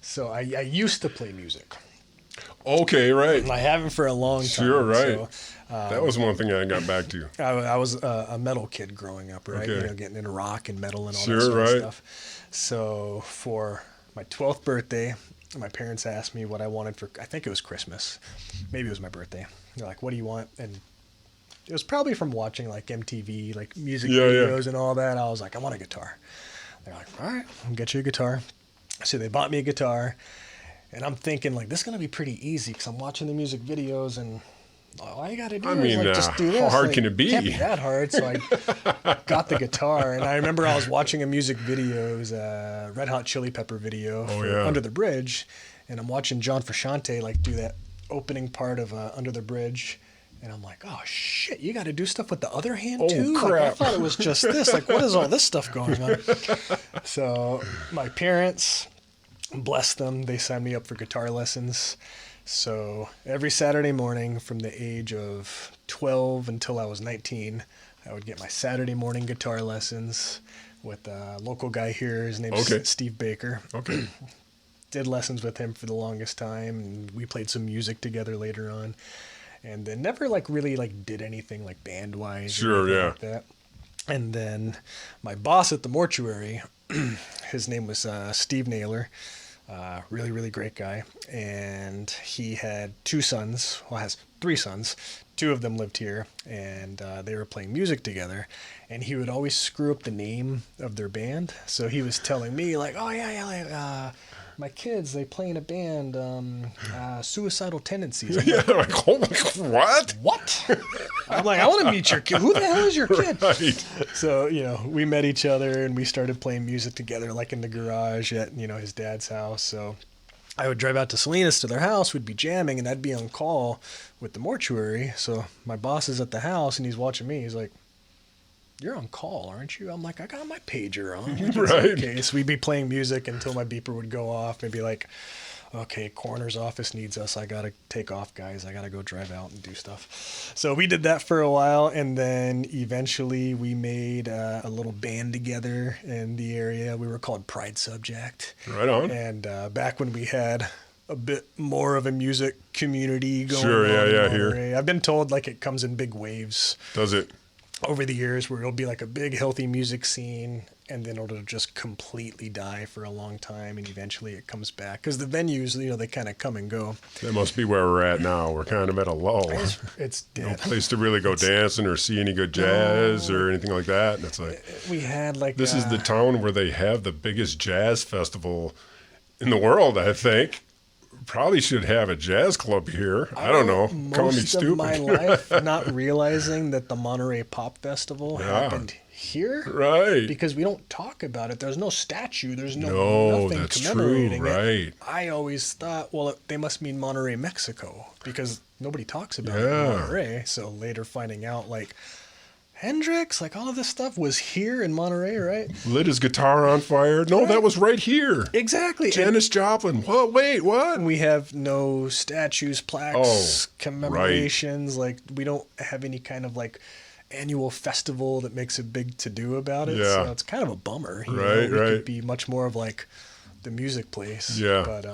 So I used to play music. Okay, right. And I haven't for a long time. Sure, right. So, that was one thing I got back to. I was a metal kid growing up, right? Okay. You know, getting into rock and metal and all Sure, that sort right. of stuff. So for my 12th birthday, my parents asked me what I wanted for, I think it was Christmas. Maybe it was my birthday. They're like, what do you want? And it was probably from watching like MTV, like music videos and all that. I was like, I want a guitar. They're like, all right, I'll get you a guitar. So they bought me a guitar. And I'm thinking, like, this is going to be pretty easy because I'm watching the music videos and all you got to do is, like, just do this. How hard like, can it be? It can't be that hard. So I got the guitar. And I remember I was watching a music video. It was a Red Hot Chili Pepper video for Under the Bridge. And I'm watching John Frusciante, like, do that opening part of Under the Bridge. And I'm like, oh, shit, you got to do stuff with the other hand, too? Crap. Like, I thought it was just this. Like, what is all this stuff going on? So my parents... bless them, they signed me up for guitar lessons. So every Saturday morning from the age of 12 until I was 19, I would get my Saturday morning guitar lessons with a local guy here. His name's Steve Baker. Okay. Did lessons with him for the longest time, and we played some music together later on. And then never really did anything like band-wise. Sure, yeah. Like that. And then my boss at the mortuary, his name was Steve Naylor. Really, really great guy. And he had two sons. Well, has three sons. Two of them lived here, and they were playing music together. And he would always screw up the name of their band. So he was telling me, like, oh, yeah, my kids, they play in a band, Suicidal Tendencies. I'm like, like, oh, what? What? I'm like, I want to meet your kid. Who the hell is your kid? Right. So, we met each other and we started playing music together, like in the garage at, his dad's house. So I would drive out to Salinas to their house, we'd be jamming, and I'd be on call with the mortuary. So my boss is at the house and he's watching me. He's like, you're on call, aren't you? I'm like, I got my pager on. Like, right. Okay, so we'd be playing music until my beeper would go off and be like, okay, coroner's office needs us. I got to take off, guys. I got to go drive out and do stuff. So we did that for a while, and then eventually we made a little band together in the area. We were called Pridesubject. Right on. And back when we had a bit more of a music community going on. Yeah, here. I've been told, like, it comes in big waves. Does it? Over the years, where it'll be like a big, healthy music scene, and then it'll just completely die for a long time, and eventually it comes back. Because the venues, they kind of come and go. That must be where we're at now. We're kind of at a lull. It's dead. No place to really go dancing or see any good jazz or anything like that. And it's like, we had like this is the town where they have the biggest jazz festival in the world, I think. Probably should have a jazz club here. I don't know. Call me stupid. Most of my life not realizing that the Monterey Pop Festival happened here. Right. Because we don't talk about it. There's no statue. There's nothing that's commemorating true, right. it. I always thought, well, they must mean Monterey, Mexico, because nobody talks about it in Monterey. So later finding out, like, Hendrix, like all of this stuff was here in Monterey, right? Lit his guitar on fire. No, that was right here. Exactly. Janis Joplin. What? Wait, what? We have no statues, plaques, commemorations. Right. Like, we don't have any kind of like annual festival that makes a big to-do about it. Yeah. So it's kind of a bummer. Right. We could be much more of like the music place. Yeah. But